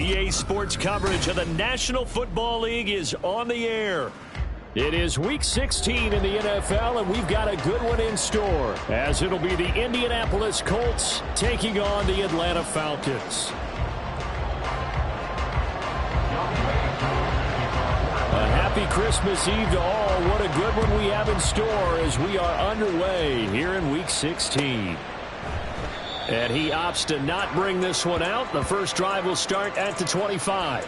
EA Sports coverage of the National Football League is on the air. It is Week 16 in the NFL, and we've got a good one in store, as it'll be the Indianapolis Colts taking on the Atlanta Falcons. A happy Christmas Eve to all. What a good one we have in store as we are underway here in Week 16. And he opts to not bring this one out. The first drive will start at the 25.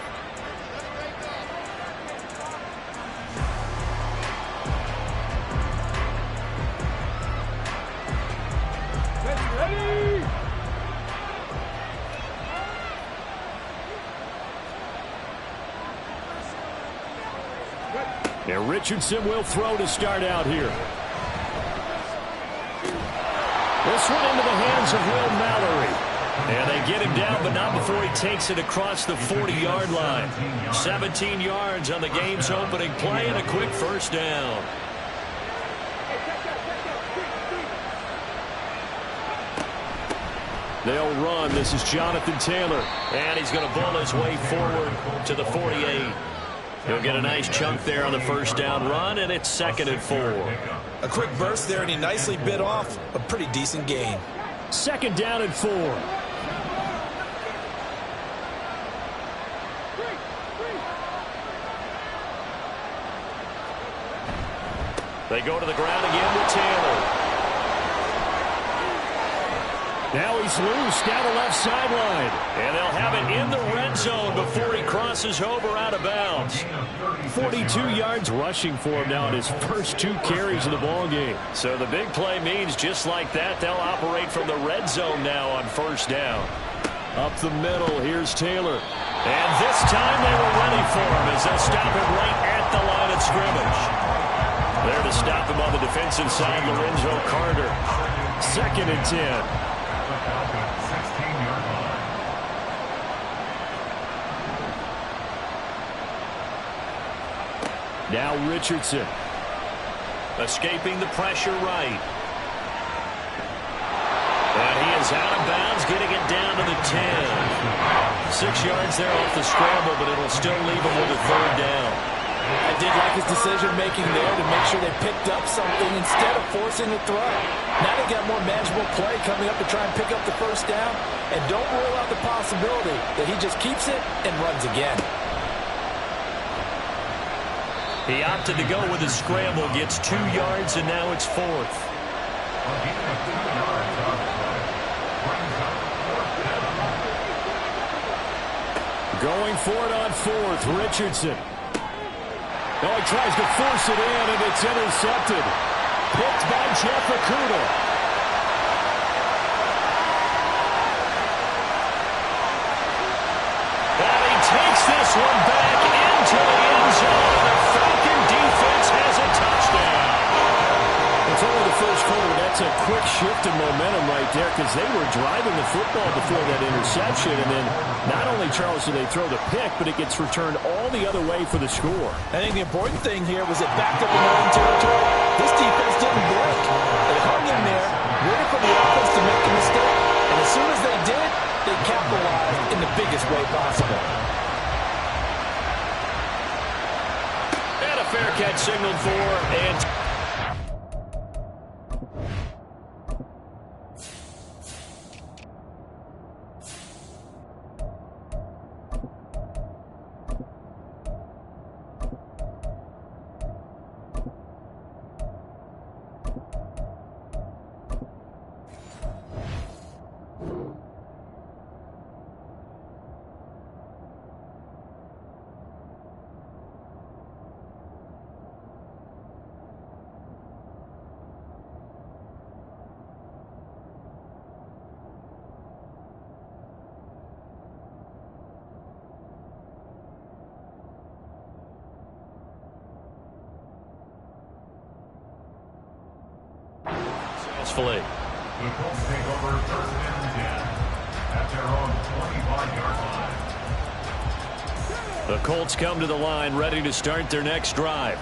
And Richardson will throw to start out here. This one into the hands of Will Mallory. And they get him down, but not before he takes it across the 40-yard line. 17 yards on the game's opening play and a quick first down. They'll run. This is Jonathan Taylor. And he's going to bull his way forward to the 48. He'll get a nice chunk there on the first down run, and it's 2nd and 4. A quick burst there, and he nicely bit off a pretty decent gain. 2nd down and 4. They go to the ground again with Taylor. Now he's loose down the left sideline. And they'll have it in the red zone before he crosses over out of bounds. 42 yards rushing for him now in his first 2 carries of the ball game. So the big play means just like that, they'll operate from the red zone now on first down. Up the middle, here's Taylor. And this time they were ready for him as they'll stop him right at the line of scrimmage. There to stop him on the defensive side, Lorenzo Carter. 2nd and 10. Now Richardson. Escaping the pressure right. And he is out of bounds, getting it down to the 10. 6 yards there off the scramble, but it'll still leave him with a 3rd down. I did like his decision-making there to make sure they picked up something instead of forcing a throw. Now they got more manageable play coming up to try and pick up the first down. And don't rule out the possibility that he just keeps it and runs again. He opted to go with a scramble, gets 2 yards, and now it's 4th. Going for it on 4th, Richardson. Oh, he tries to force it in, and it's intercepted. Picked by Jeff Okudah. And he takes this one back into the end zone. The Falcon defense has a touchdown. It's only the first quarter, but that's a quick shift in momentum right there because they were driving the football before that interception. And then not only, Charles, do they throw the pick, but it gets returned all the other way for the score. I think the important thing here was it backed up in their own territory. This defense didn't blink. They hung in there, waited for the offense to make a mistake. And as soon as they did, they capitalized in the biggest way possible. And a fair catch signaled for, and successfully. The Colts take over 3rd and 10 at their own 25-yard line. The Colts come to the line ready to start their next drive.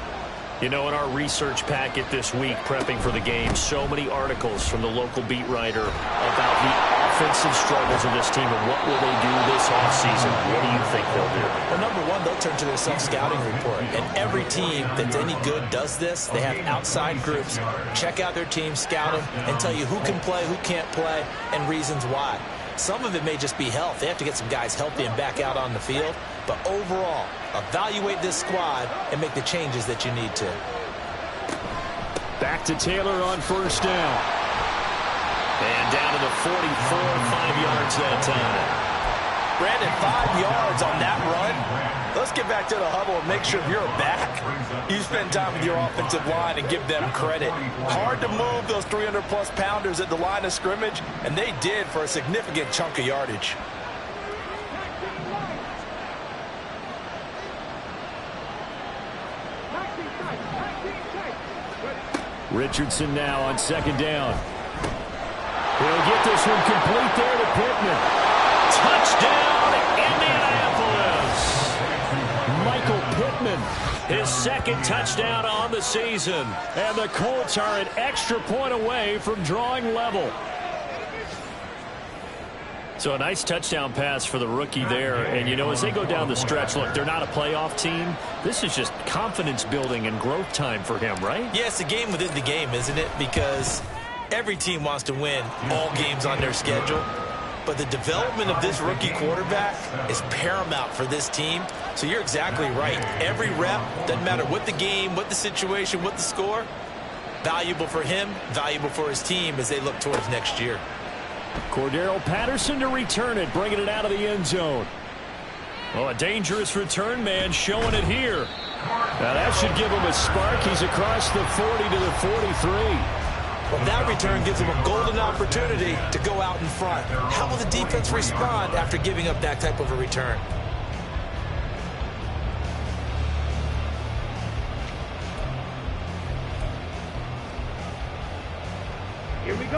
You know, in our research packet this week, prepping for the game, so many articles from the local beat writer about the offensive struggles of this team and what will they do this offseason. What do you think they'll do? Well, number one, they'll turn to their self-scouting report. And every team that's any good does this. They have outside groups. Check out their team, scout them, and tell you who can play, who can't play, and reasons why. Some of it may just be health. They have to get some guys healthy and back out on the field. But overall, evaluate this squad and make the changes that you need to. Back to Taylor on first down. And down to the 44, 5 yards that time. Brandon, 5 yards on that run. Let's get back to the huddle and make sure if you're a back, you spend time with your offensive line and give them credit. Hard to move those 300-plus pounders at the line of scrimmage, and they did for a significant chunk of yardage. Richardson now on second down. He'll get this one complete there to Pittman. Touchdown, Indianapolis. Michael Pittman, his second touchdown on the season. And the Colts are an extra point away from drawing level. So a nice touchdown pass for the rookie there. And, you know, as they go down the stretch, look, they're not a playoff team. This is just confidence building and growth time for him, right? Yeah, it's a game within the game, isn't it? Because every team wants to win all games on their schedule. But the development of this rookie quarterback is paramount for this team. So you're exactly right. Every rep, doesn't matter what the game, what the situation, what the score, valuable for him, valuable for his team as they look towards next year. Cordero Patterson to return it, bringing it out of the end zone. Oh, a dangerous return man showing it here. Now that should give him a spark. He's across the 40 to the 43. Well, that return gives him a golden opportunity to go out in front. How will the defense respond after giving up that type of a return?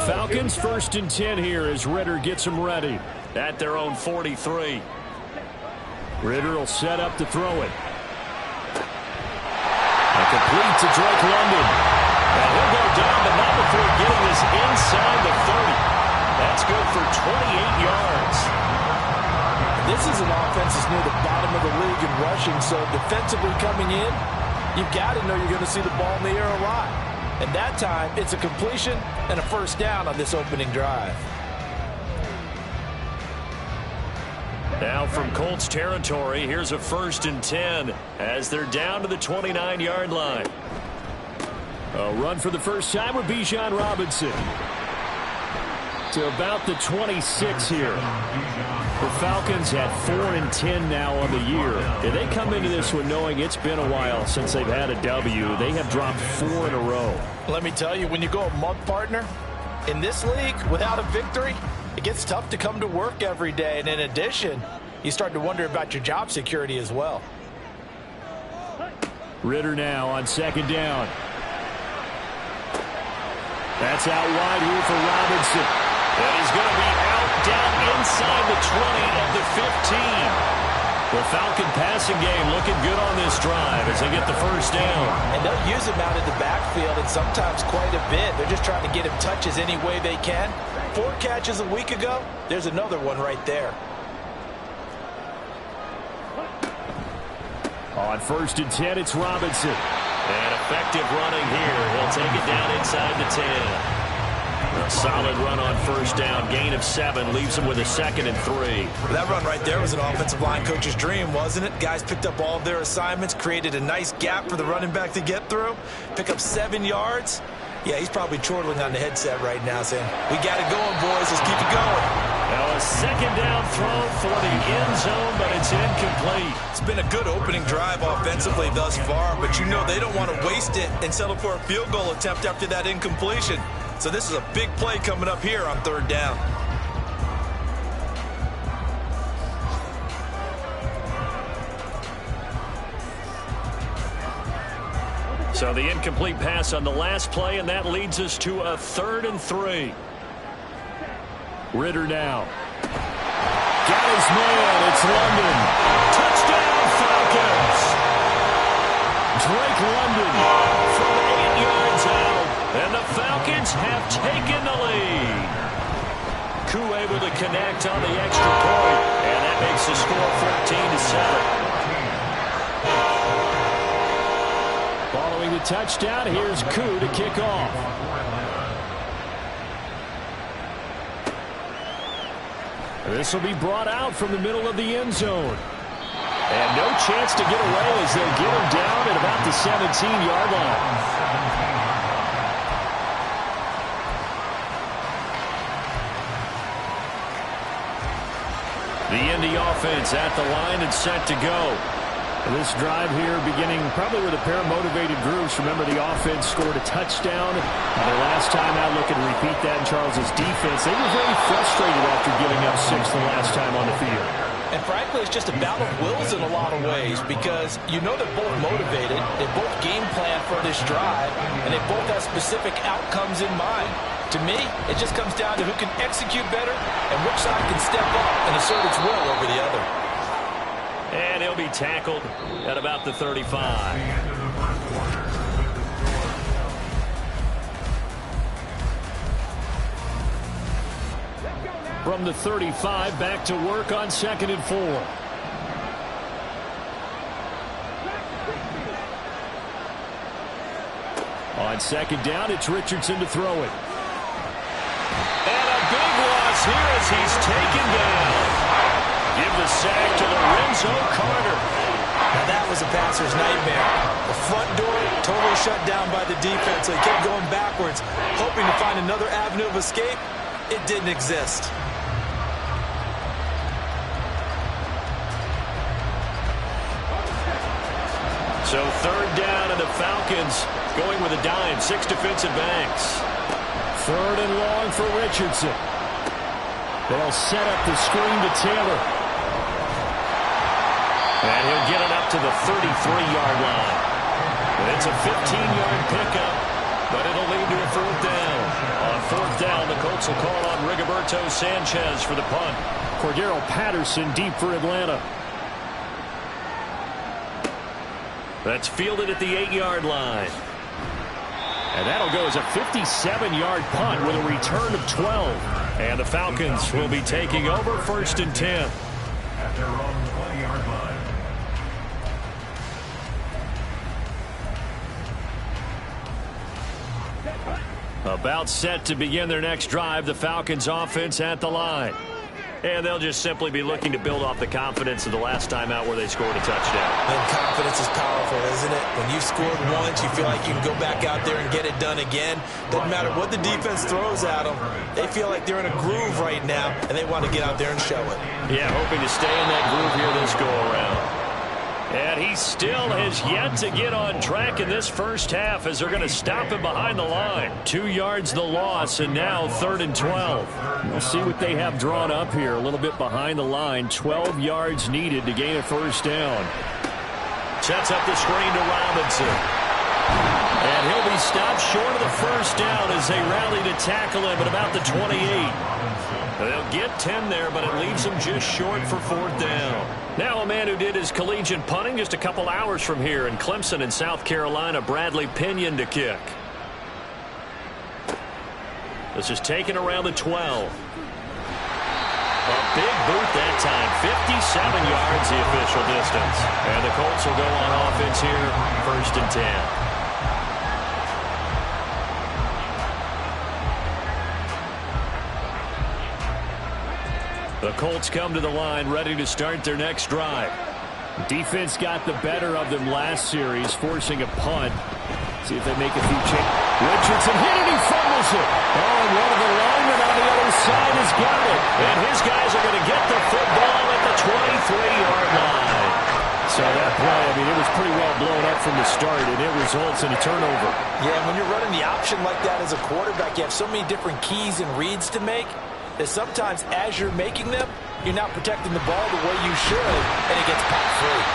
Falcons first and 10 here as Ridder gets them ready at their own 43. Ridder will set up to throw it. A complete to Drake London. And he'll go down, but not before getting this inside the 30. That's good for 28 yards. This is an offense that's near the bottom of the league in rushing, so defensively coming in, you've got to know you're going to see the ball in the air a lot. And that time, it's a completion and a first down on this opening drive. Now from Colts territory, here's a first and 10 as they're down to the 29-yard line. A run for the first time with Bijan Robinson. To about the 26 here. The Falcons at 4-10 now on the year. And they come into this one knowing it's been a while since they've had a W. They have dropped 4 in a row. Let me tell you, when you go a month partner, in this league, without a victory, it gets tough to come to work every day. And in addition, you start to wonder about your job security as well. Ridder now on second down. That's out wide here for Robinson. And he's going to be out down inside the 20 of the 15. The Falcon passing game looking good on this drive as they get the first down. And they'll use him out in the backfield and sometimes quite a bit. They're just trying to get him touches any way they can. 4 catches a week ago. There's another one right there. On first and 10, it's Robinson. And effective running here. He'll take it down inside the 10. A solid run on first down. Gain of 7 leaves him with a 2nd and 3. That run right there was an offensive line coach's dream, wasn't it? Guys picked up all of their assignments, created a nice gap for the running back to get through, pick up 7 yards. Yeah, he's probably chortling on the headset right now saying, we got it going, boys. Let's keep it going. Now a second down throw for the end zone, but it's incomplete. It's been a good opening drive offensively thus far, but you know they don't want to waste it and settle for a field goal attempt after that incompletion. So this is a big play coming up here on third down. So the incomplete pass on the last play, and that leads us to a 3rd and 3. Ridder now. Got his man. It's London. Touchdown, Falcons. Drake London from 8 yards out. And the Falcons have taken the lead. Koo able to connect on the extra point. And that makes the score 14-7. Following the touchdown, here's Koo to kick off. This will be brought out from the middle of the end zone. And no chance to get away as they'll get him down at about the 17-yard line. The Indy offense at the line and set to go. This drive here beginning probably with a pair of motivated groups. Remember, the offense scored a touchdown. Their last time out, looking to repeat that in Charles's defense. They were very frustrated after giving up 6 the last time on the field. And frankly, it's just a battle of wills in a lot of ways because you know they're both motivated. They both game plan for this drive, and they both have specific outcomes in mind. To me, it just comes down to who can execute better and which side can step up and assert its will over the other. And he'll be tackled at about the 35. From the 35, back to work on 2nd and 4. On 2nd down, it's Richardson to throw it. And a big loss here as he's taken down. Give the sack to Lorenzo Carter. Now that was a passer's nightmare. The front door totally shut down by the defense, so he kept going backwards, hoping to find another avenue of escape. It didn't exist. So 3rd down, and the Falcons going with a dime. 6 defensive backs. 3rd and long for Richardson. They'll set up the screen to Taylor. And he'll get it up to the 33-yard line. And it's a 15-yard pickup, but it'll lead to a 4th down. On 4th down, the Colts will call on Rigoberto Sanchez for the punt. Cordero Patterson deep for Atlanta. That's fielded at the 8-yard line. And that'll go as a 57-yard punt with a return of 12. And the Falcons will be taking over 1st and 10. At their own 20-yard line. About set to begin their next drive, the Falcons offense at the line. And they'll just simply be looking to build off the confidence of the last time out where they scored a touchdown. And confidence is powerful, isn't it? When you scored once, you feel like you can go back out there and get it done again. Doesn't matter what the defense throws at them. They feel like they're in a groove right now, and they want to get out there and show it. Yeah, hoping to stay in that groove here this go-around. And he still has yet to get on track in this first half as they're going to stop him behind the line. 2 yards the loss, and now 3rd and 12. We'll see what they have drawn up here. A little bit behind the line. 12 yards needed to gain a 1st down. Sets up the screen to Robinson. And he'll be stopped short of the 1st down as they rally to tackle him at about the 28. They'll get 10 there, but it leaves them just short for 4th down. Now a man who did his collegiate punting just a couple hours from here in Clemson in South Carolina, Bradley Pinion to kick. This is taken around the 12. A big boot that time, 57 yards the official distance. And the Colts will go on offense here, 1st and 10. The Colts come to the line ready to start their next drive. Defense got the better of them last series, forcing a punt. See if they make a few changes. Richardson hit it, he fumbles it. Oh, and one of the linemen on the other side has got it. And his guys are going to get the football at the 23-yard line. So that play, I mean, it was pretty well blown up from the start, and it results in a turnover. Yeah, when you're running the option like that as a quarterback, you have so many different keys and reads to make that sometimes as you're making them, you're not protecting the ball the way you should, and it gets popped free.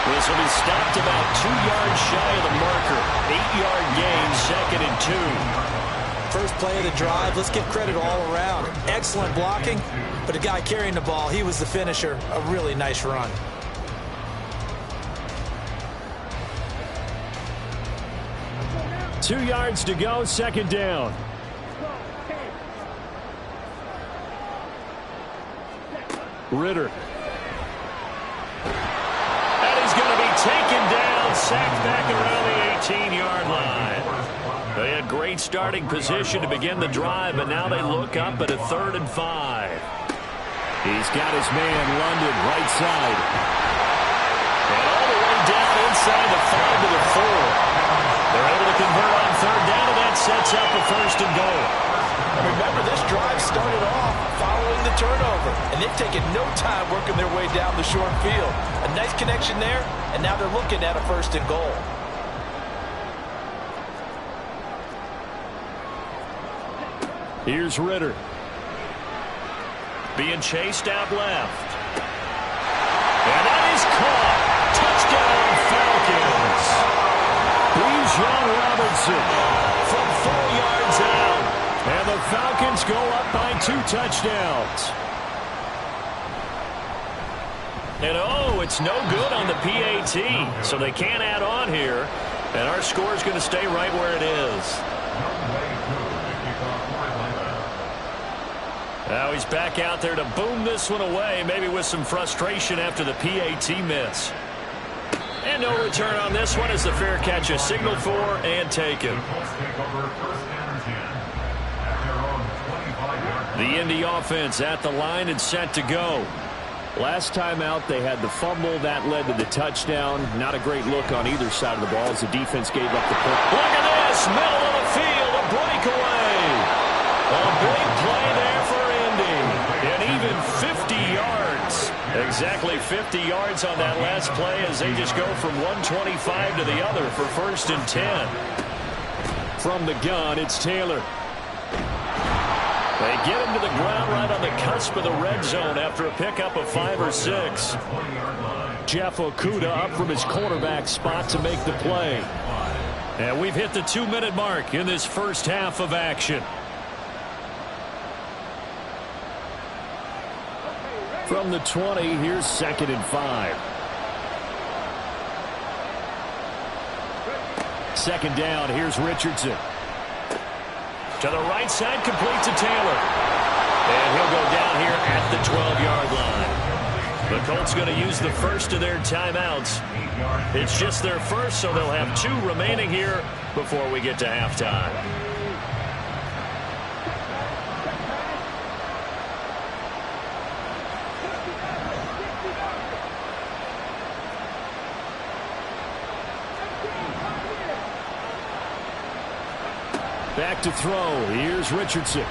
This will be stopped about 2 yards shy of the marker. 8-yard gain, 2nd and 2. First play of the drive, let's give credit all around. Excellent blocking, but the guy carrying the ball, he was the finisher. A really nice run. 2 yards to go, second down. Ritter. And he's going to be taken down, sacked back around the 18-yard line. They had great starting position to begin the drive, but now they look up at a 3rd and 5. He's got his man, London, right side. And all the way down inside the 5 to the 4. They're able to convert on 3rd down, and that sets up a 1st and goal. And remember, this drive started off following the turnover, and they've taken no time working their way down the short field. A nice connection there, and now they're looking at a 1st and goal. Here's Ritter. Being chased out left. And that is caught. Touchdown, Falcons. Bijan Robinson from 4 yards out. And the Falcons go up by 2 touchdowns. And oh, it's no good on the PAT. So they can't add on here. And our score is going to stay right where it is. Now he's back out there to boom this one away, maybe with some frustration after the PAT miss. And no return on this one as the fair catch is signaled for and taken. The Indy offense at the line and set to go. Last time out, they had the fumble. That led to the touchdown. Not a great look on either side of the ball as the defense gave up the point. Look at this, middle of the field, a breakaway. A big play there for Indy. And even 50 yards. Exactly 50 yards on that last play as they just go from 125 to the other for 1st and 10. From the gun, it's Taylor. They get him to the ground right on the cusp of the red zone after a pickup of 5 or 6. Jeff Okudah up from his quarterback spot to make the play. And we've hit the 2-minute mark in this first half of action. From the 20, here's 2nd and 5. 2nd down, here's Richardson. To the right side, complete to Taylor. And he'll go down here at the 12-yard line. The Colts going to use the first of their timeouts. It's just their first, so they'll have 2 remaining here before we get to halftime. Back to throw. Here's Richardson.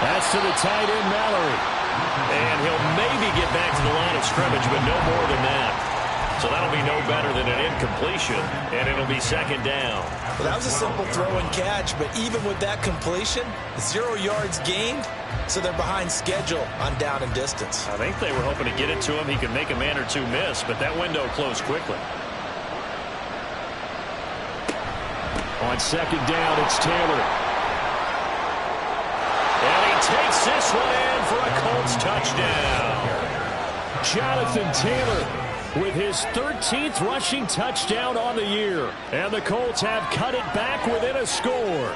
That's to the tight end, Mallory. And he'll maybe get back to the line of scrimmage, but no more than that. So that'll be no better than an incompletion, and it'll be 2nd down. Well, that was a simple throw and catch, but even with that completion, 0 yards gained, so they're behind schedule on down and distance. I think they were hoping to get it to him. He could make a man or 2 miss, but that window closed quickly. On 2nd down, it's Taylor. And he takes this one in for a Colts touchdown. Jonathan Taylor with his 13th rushing touchdown on the year. And the Colts have cut it back within a score.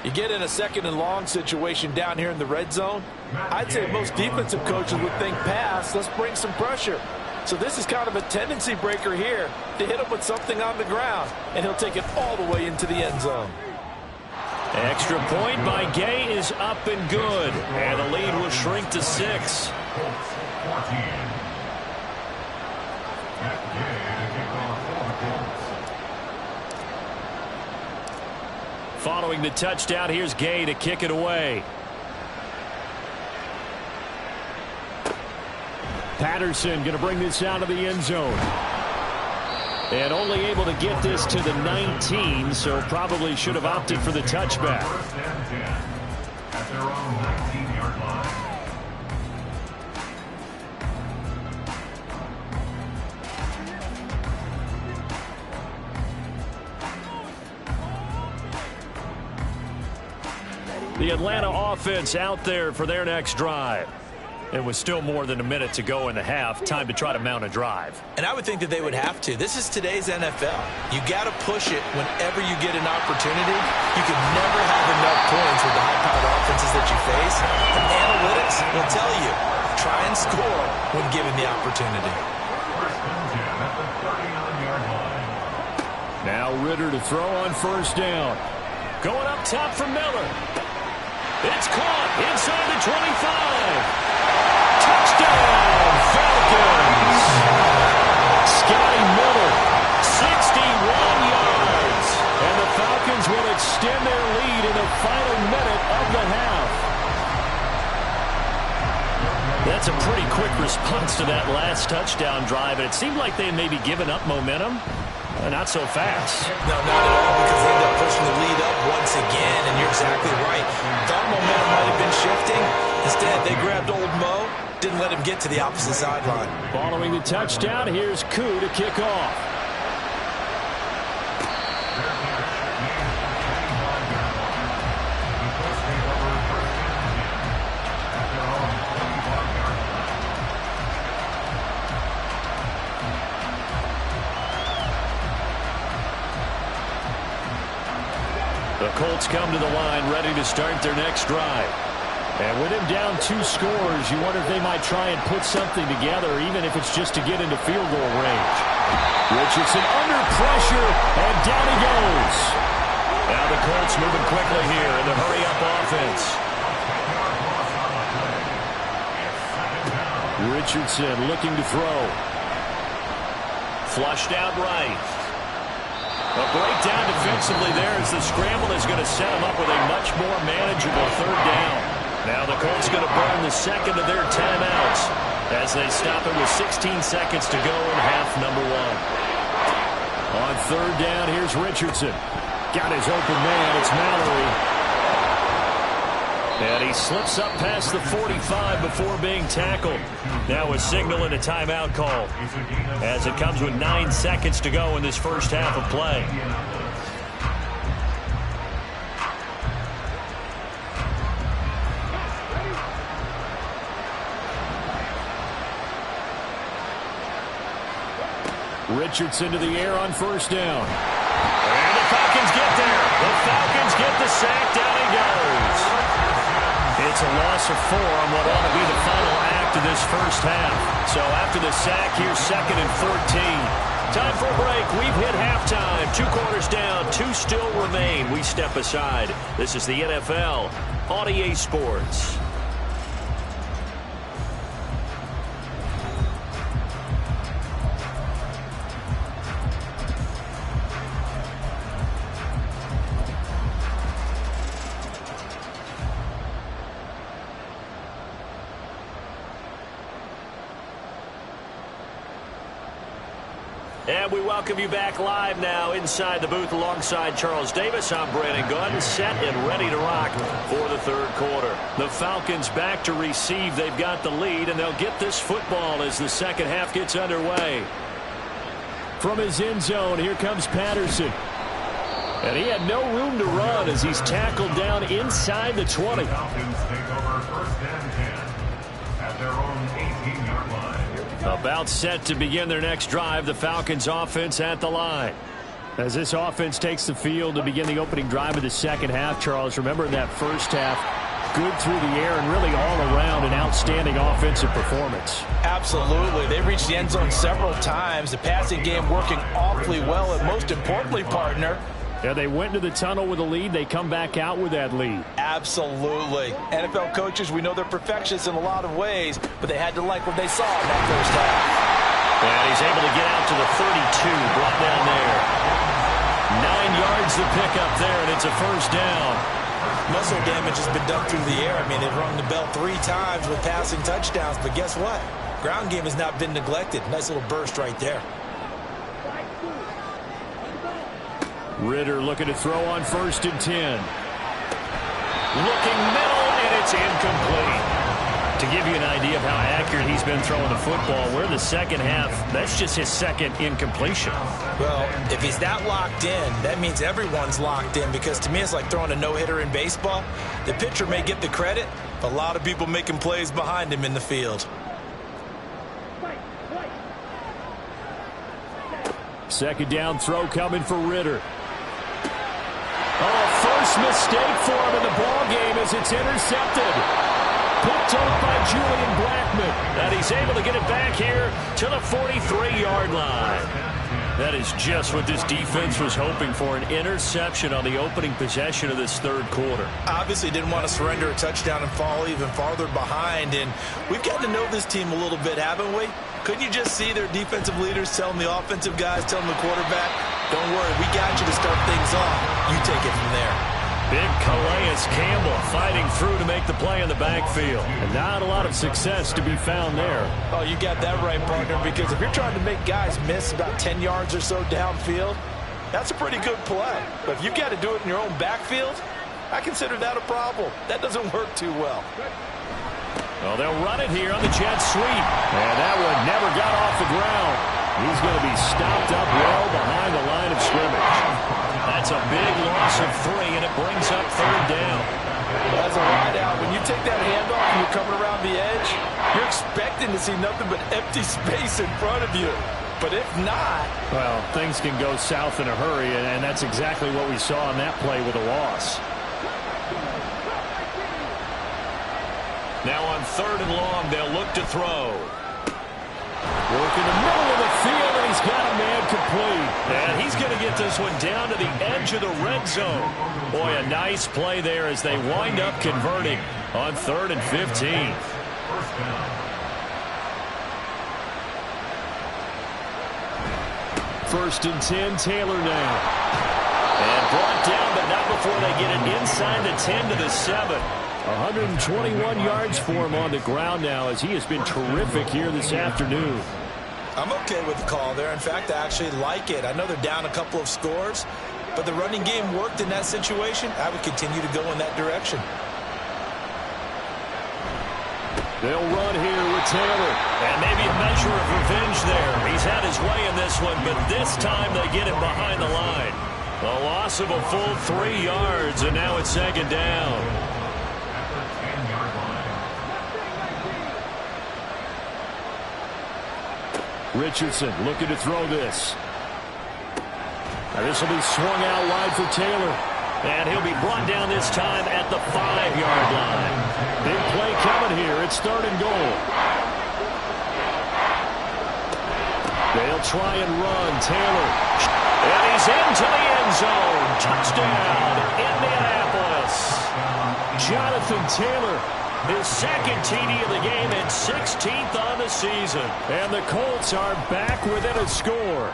You get in a 2nd and long situation down here in the red zone, I'd say most defensive coaches would think pass, let's bring some pressure. So this is kind of a tendency breaker here to hit him with something on the ground, and he'll take it all the way into the end zone. Extra point by Gay is up and good, and the lead will shrink to 6. Following the touchdown, here's Gay to kick it away. Patterson going to bring this out of the end zone. And only able to get this to the 19, so probably should have opted for the touchback. At their own 19-yard line. The Atlanta offense out there for their next drive. It was still more than a minute to go in the half. Time to try to mount a drive. And I would think that they would have to. This is today's NFL. You got to push it whenever you get an opportunity. You can never have enough points with the high-powered offenses that you face. And analytics will tell you, try and score when given the opportunity. Now Ridder to throw on first down. Going up top for Miller. It's caught inside the 25. Touchdown, Falcons! Scotty Miller, 61 yards. And the Falcons will extend their lead in the final minute of the half. That's a pretty quick response to that last touchdown drive. And it seemed like they had maybe given up momentum. Not so fast. No, not at all, because they end up pushing the lead up once again, and you're exactly right. Thought momentum might have been shifting. Instead, they grabbed old Mo, didn't let him get to the opposite sideline. Following the touchdown, here's Koo to kick off. The Colts come to the line ready to start their next drive. And with him down 2 scores, you wonder if they might try and put something together, even if it's just to get into field goal range. Richardson under pressure, and down he goes. Now the Colts moving quickly here in the hurry-up offense. Richardson looking to throw. Flushed out right. A breakdown defensively there as the scramble is going to set them up with a much more manageable third down. Now the Colts going to burn the second of their timeouts as they stop it with 16 seconds to go in half number 1. On third down, here's Richardson. Got his open man. It's Mallory. And he slips up past the 45 before being tackled. Now a signal and a timeout call as it comes with 9 seconds to go in this first half of play. Richardson to the air on first down. And the Falcons get there. The Falcons get the sack. Down he goes. It's a loss of 4 on what ought to be the final act of this first half. So after the sack, here's 2nd and 14. Time for a break. We've hit halftime. 2 quarters down. 2 still remain. We step aside. This is the NFL on EA Sports. And we welcome you back live now inside the booth alongside Charles Davis. I'm Brandon Gunn, set and ready to rock for the third quarter. The Falcons back to receive. They've got the lead, and they'll get this football as the second half gets underway. From his end zone, here comes Patterson. And he had no room to run as he's tackled down inside the 20. Falcons take over first and 10 at their own 18-yard line. About set to begin their next drive, the Falcons offense at the line. As this offense takes the field to begin the opening drive of the second half, Charles, remember in that first half, good through the air and really all around an outstanding offensive performance. Absolutely. They reached the end zone several times. The passing game working awfully well, and most importantly, partner, yeah, they went into the tunnel with a lead. They come back out with that lead. Absolutely. NFL coaches, we know they're perfectionists in a lot of ways, but they had to like what they saw in that first half. And he's able to get out to the 32, brought down there. 9 yards to pick up there, and it's a first down. Muscle damage has been done through the air. I mean, they've rung the bell 3 times with passing touchdowns, but guess what? Ground game has not been neglected. Nice little burst right there. Ridder looking to throw on first and 10. Looking middle, and it's incomplete. To give you an idea of how accurate he's been throwing the football, we're in the second half. That's just his second incompletion. Well, if he's that locked in, that means everyone's locked in, because to me it's like throwing a no-hitter in baseball. The pitcher may get the credit, A lot of people making plays behind him in the field. Second down throw coming for Ritter. Oh, first mistake for him in the ball game as it's intercepted. Picked up by Julian Blackmon. And he's able to get it back here to the 43-yard line. That is just what this defense was hoping for, an interception on the opening possession of this third quarter. Obviously didn't want to surrender a touchdown and fall even farther behind. And we've gotten to know this team a little bit, haven't we? Couldn't you just see their defensive leaders telling the offensive guys, telling the quarterback, don't worry, we got you to start things off. You take it from there. Big Calais Campbell fighting through to make the play in the backfield. And not a lot of success to be found there. Oh, you got that right, partner, because if you're trying to make guys miss about 10 yards or so downfield, that's a pretty good play. But if you've got to do it in your own backfield, I consider that a problem. That doesn't work too well. Well, they'll run it here on the jet sweep. And that one never got off the ground. He's going to be stopped up well behind the line of scrimmage. That's a big loss of 3, and it brings up third down. As a wide out, when you take that handoff and you're coming around the edge, you're expecting to see nothing but empty space in front of you. But if not... Well, things can go south in a hurry, and that's exactly what we saw on that play with a loss. Now on third and long, they'll look to throw. Work in the middle of the field, and he's got a man complete. And he's going to get this one down to the edge of the red zone. Boy, a nice play there as they wind up converting on 3rd and 15. First and 10, Taylor now. And brought down, but not before they get it inside the 10 to the 7. 121 yards for him on the ground now as he has been terrific here this afternoon. I'm okay with the call there. In fact, I actually like it. I know they're down a couple of scores, but the running game worked in that situation. I would continue to go in that direction. They'll run here with Taylor. And maybe a measure of revenge there. He's had his way in this one, but this time they get him behind the line. A loss of a full 3 yards, and now it's second down. Richardson looking to throw this. Now this will be swung out wide for Taylor. And he'll be brought down this time at the 5-yard line. Big play coming here. It's 3rd and goal. They'll try and run. Taylor. And he's into the end zone. Touchdown, Indianapolis. Jonathan Taylor. His second TD of the game and 16th on the season. And the Colts are back within a score.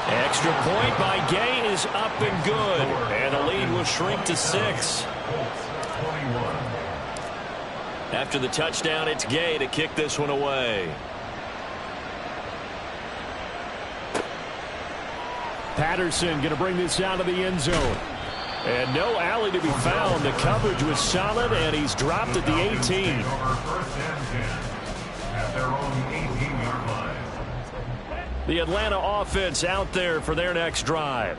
Extra point by Gay is up and good. And the lead will shrink to 6. After the touchdown, it's Gay to kick this one away. Patterson going to bring this out of the end zone. And no alley to be found. The coverage was solid, and he's dropped at the 18. The Atlanta offense out there for their next drive.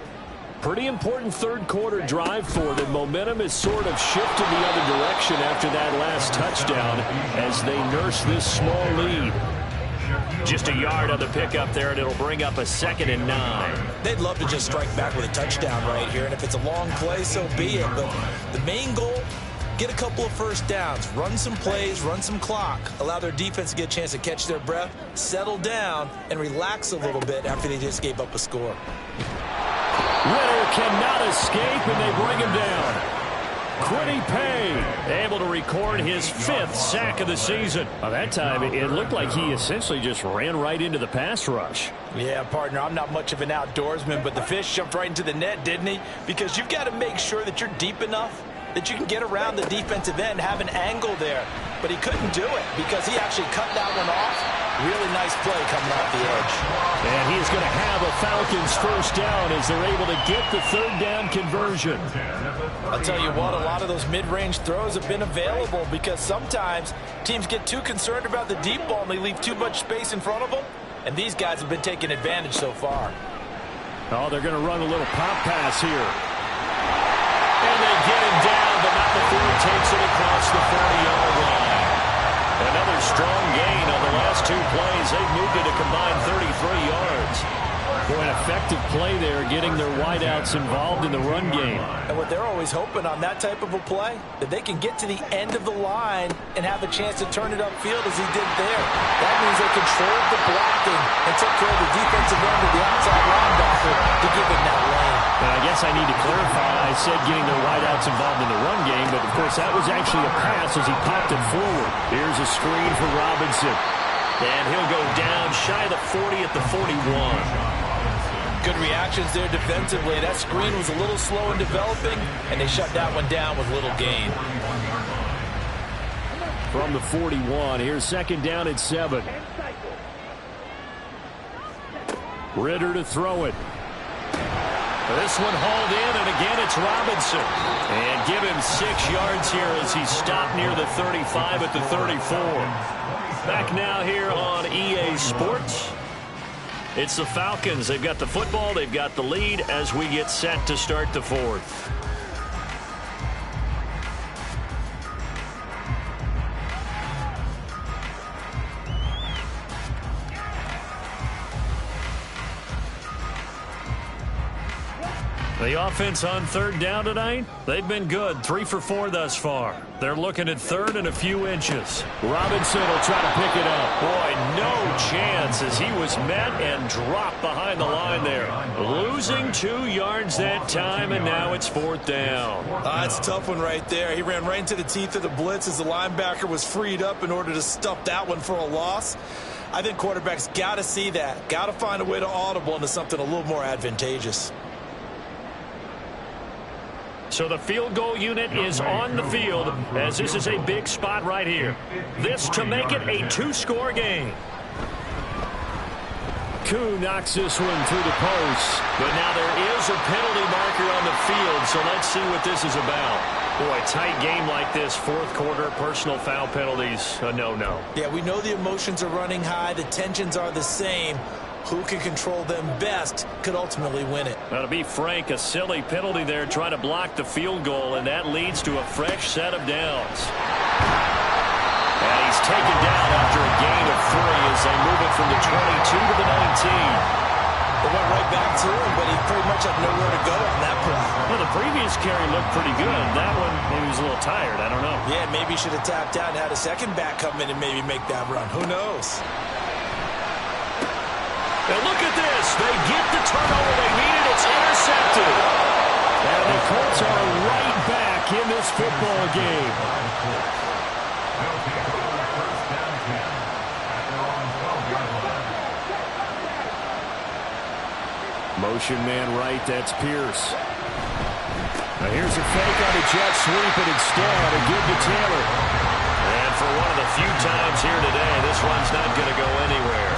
Pretty important third quarter drive for them. Momentum has sort of shifted the other direction after that last touchdown as they nurse this small lead. Just a yard on the pickup there, and it'll bring up a 2nd and 9. They'd love to just strike back with a touchdown right here, and if it's a long play, so be it. But the main goal, get a couple of first downs, run some plays, run some clock, allow their defense to get a chance to catch their breath, settle down, and relax a little bit after they just gave up a score. Ritter cannot escape, and they bring him down. Quiddy Pay able to record his 5th sack of the season. By that time, it looked like he essentially just ran right into the pass rush. Yeah, partner, I'm not much of an outdoorsman, but the fish jumped right into the net, didn't he? Because you've got to make sure that you're deep enough that you can get around the defensive end, have an angle there. But he couldn't do it because he actually cut that one off. Really nice play coming off the edge. And he's going to have a Falcons first down as they're able to get the 3rd down conversion. I'll tell you what, a lot of those mid-range throws have been available because sometimes teams get too concerned about the deep ball and they leave too much space in front of them. And these guys have been taking advantage so far. Oh, they're going to run a little pop pass here. And they get him down, but not before he takes it across the 40. two plays, they've moved it a combined 33 yards. Boy, an effective play there, getting their wideouts involved in the run game. And what they're always hoping on that type of a play, that they can get to the end of the line and have a chance to turn it upfield as he did there. That means they controlled the blocking and took care of the defensive end of the outside linebacker to give him that lane. And I guess I need to clarify. I said getting their wideouts involved in the run game, but of course that was actually a pass as he popped it forward. Here's a screen for Robinson. And he'll go down shy of the 40 at the 41. Good reactions there defensively. That screen was a little slow in developing, and they shut that one down with little gain. From the 41, here's second down at 7. Ritter to throw it. This one hauled in, and again it's Robinson. And give him 6 yards here as he stopped near the 35 at the 34. Back now here on EA Sports. It's the Falcons. They've got the football. They've got the lead as we get set to start the fourth. The offense on third down tonight, they've been good. 3 for 4 thus far. They're looking at third and a few inches. Robinson will try to pick it up. Boy, no chance as he was met and dropped behind the line there. Losing 2 yards that time, and now it's fourth down. That's a tough one right there. He ran right into the teeth of the blitz as the linebacker was freed up in order to stuff that one for a loss. I think quarterbacks got to see that. Got to find a way to audible into something a little more advantageous. So the field goal unit is on the field as this is a big spot right here. This to make it a 2-score game. Koo knocks this one through the post. But now there is a penalty marker on the field, so let's see what this is about. Boy, tight game like this, fourth quarter, personal foul penalties, a no-no. Yeah, we know the emotions are running high. The tensions are the same. Who can control them best could ultimately win it. Now, to be frank, a silly penalty there trying to block the field goal, and that leads to a fresh set of downs. And he's taken down after a gain of 3 as they move it from the 22 to the 19. It went right back to him, but he pretty much had nowhere to go on that play. Well, the previous carry looked pretty good. That one, maybe he was a little tired. I don't know. Yeah, maybe he should have tapped out and had a second back come in and maybe make that run. Who knows? And look at this. They get the turnover they needed. It's intercepted. And the Colts are right back in this football game. Motion man right, that's Pierce. Now here's a fake on a jet sweep, and instead a give to Taylor. And for one of the few times here today, this run's not going to go anywhere.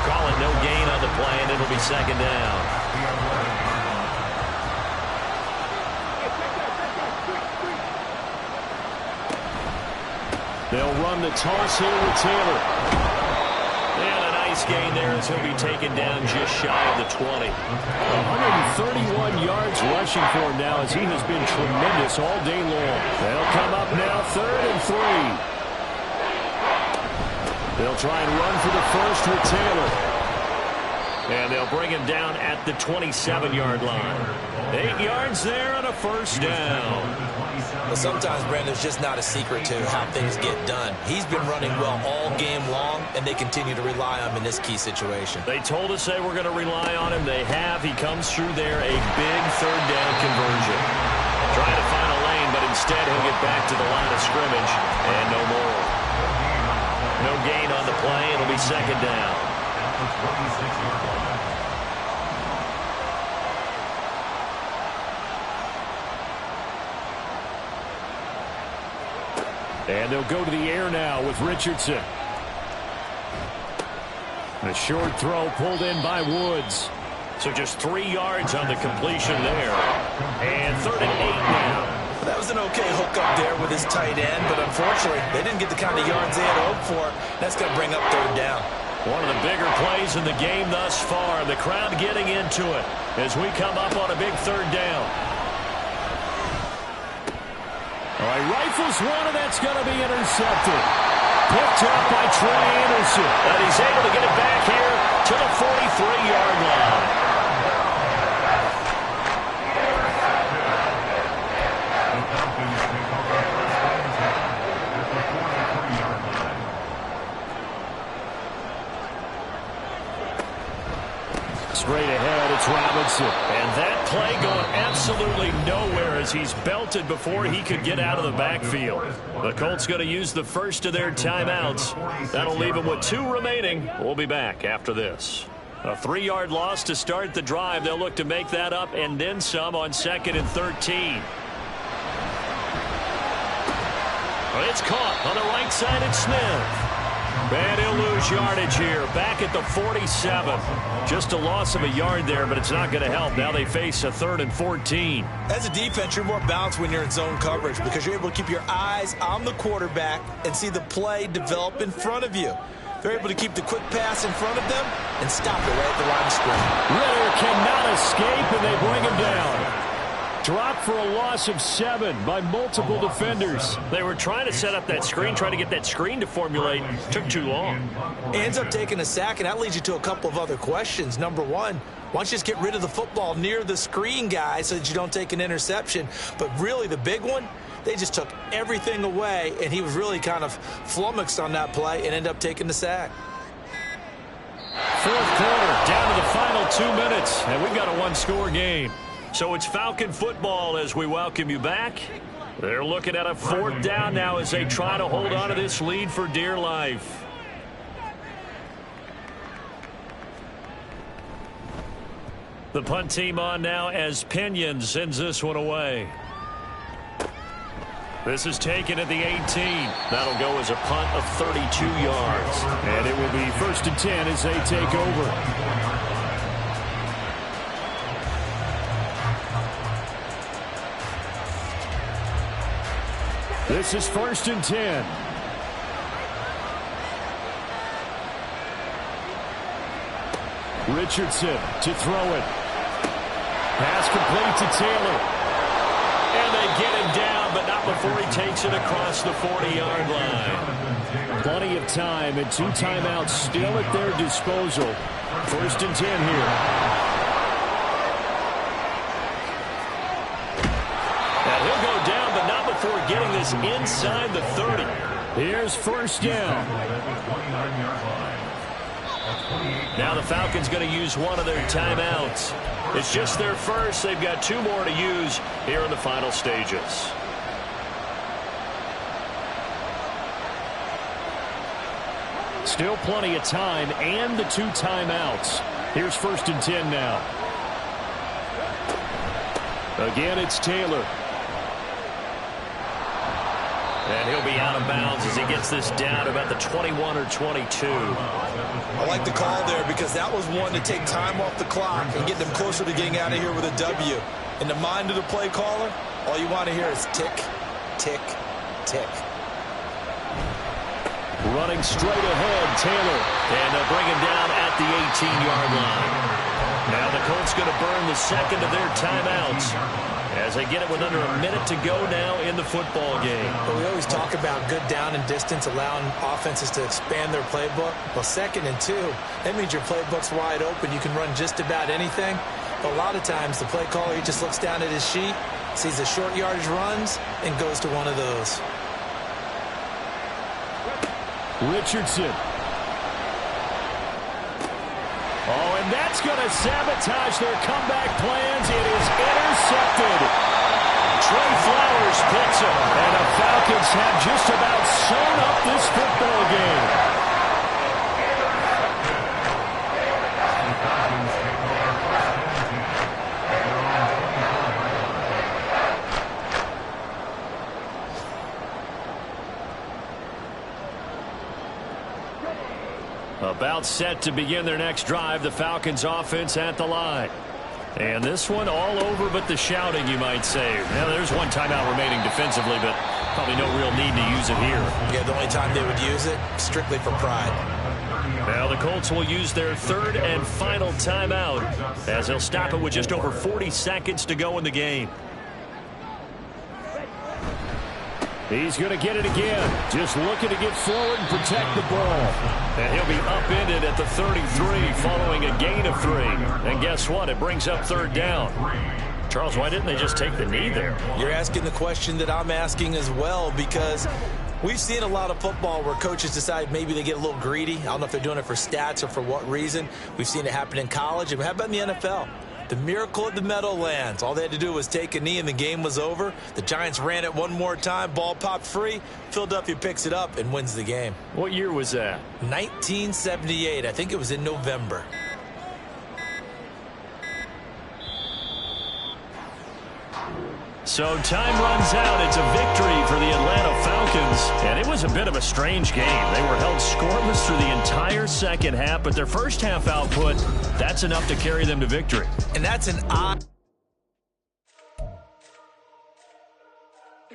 Call it no gain on the play, and it'll be second down. They'll run the toss here with Taylor. And a nice gain there as he'll be taken down just shy of the 20. 131 yards rushing for him now as he has been tremendous all day long. They'll come up now, 3rd and 3. They'll try and run for the first with Taylor. And they'll bring him down at the 27-yard line. 8 yards there and a first down. But sometimes, Brandon, there's just not a secret to how things get done. He's been running well all game long, and they continue to rely on him in this key situation. They told us they were going to rely on him. They have. He comes through there, a big third down conversion. Trying to find a lane, but instead he'll get back to the line of scrimmage, and no more. No gain on the play. It'll be second down. And they'll go to the air now with Richardson. A short throw pulled in by Woods. So just 3 yards on the completion there. And 3rd and 8 now. That was an okay hookup there with his tight end, but unfortunately, they didn't get the kind of yards they had hoped for. That's going to bring up 3rd down. One of the bigger plays in the game thus far. The crowd getting into it as we come up on a big 3rd down. All right, rifles one, and that's going to be intercepted. Picked up by Troy Anderson. And he's able to get it back here to the 43-yard line. Straight ahead, it's Robinson. And that play going absolutely nowhere as he's belted before he could get out of the backfield. The Colts going to use the first of their timeouts. That'll leave them with 2 remaining. We'll be back after this. A 3-yard loss to start the drive. They'll look to make that up and then some on 2nd and 13. Well, it's caught on the right side at Smith. And he'll lose yardage here, back at the 47. Just a loss of a yard there, but it's not going to help. Now they face a 3rd and 14. As a defense, you're more balanced when you're in zone coverage because you're able to keep your eyes on the quarterback and see the play develop in front of you. They're able to keep the quick pass in front of them and stop it right at the line of scrimmage. Ritter cannot escape, and they bring him down. Dropped for a loss of 7 by multiple defenders. They were trying to set up that screen, trying to get that screen to formulate. Took too long. Ends up taking a sack, and that leads you to a couple of other questions. Number one, why don't you just get rid of the football near the screen guy so that you don't take an interception? But really the big one, they just took everything away, and he was really kind of flummoxed on that play and ended up taking the sack. 4th quarter, down to the final 2 minutes, and we've got a 1-score game. So it's Falcon football as we welcome you back. They're looking at a 4th down now as they try to hold on to this lead for dear life. The punt team on now as Pinion sends this one away. This is taken at the 18. That'll go as a punt of 32 yards. And it will be 1st and 10 as they take over. This is 1st and 10. Richardson to throw it. Pass complete to Taylor. And they get him down, but not before he takes it across the 40-yard line. Plenty of time and 2 timeouts still at their disposal. 1st and 10 here. Before getting this inside the 30. Here's 1st down. Now the Falcons going to use one of their timeouts. It's just their first. They've got 2 more to use here in the final stages. Still plenty of time and the 2 timeouts. Here's 1st and 10 now. Again, it's Taylor. And he'll be out of bounds as he gets this down about the 21 or 22. I like the call there because that was one to take time off the clock and get them closer to getting out of here with a W. In the mind of the play caller, all you want to hear is tick, tick, tick. Running straight ahead, Taylor. And they'll bring him down at the 18-yard line. Now the Colts going to burn the 2nd of their timeouts as they get it with under a minute to go now in the football game. But we always talk about good down and distance, allowing offenses to expand their playbook. Well, 2nd and 2, that means your playbook's wide open. You can run just about anything. But a lot of times the play caller, he just looks down at his sheet, sees the short yardage runs, and goes to one of those. Richardson. Oh, and that's going to sabotage their comeback plans. It is intercepted. Trey Flowers picks it, and the Falcons have just about sewn up this football game. About set to begin their next drive, the Falcons offense at the line. And this one all over but the shouting, you might say. Now, there's 1 timeout remaining defensively, but probably no real need to use it here. Yeah, the only time they would use it, strictly for pride. Now the Colts will use their 3rd and final timeout as they'll stop it with just over 40 seconds to go in the game. He's going to get it again. Just looking to get forward and protect the ball. And he'll be upended at the 33 following a gain of 3. And guess what? It brings up third down. Charles, why didn't they just take the knee there? You're asking the question that I'm asking as well, because we've seen a lot of football where coaches decide maybe they get a little greedy. I don't know if they're doing it for stats or for what reason. We've seen it happen in college. And how about in the NFL? The miracle at the Meadowlands. All they had to do was take a knee and the game was over. The Giants ran it one more time. Ball popped free. Philadelphia picks it up and wins the game. What year was that? 1978. I think it was in November. So time runs out. It's a victory for the Atlanta Falcons. And it was a bit of a strange game. They were held scoreless through the entire second half, but their first half output, that's enough to carry them to victory. And that's an odd...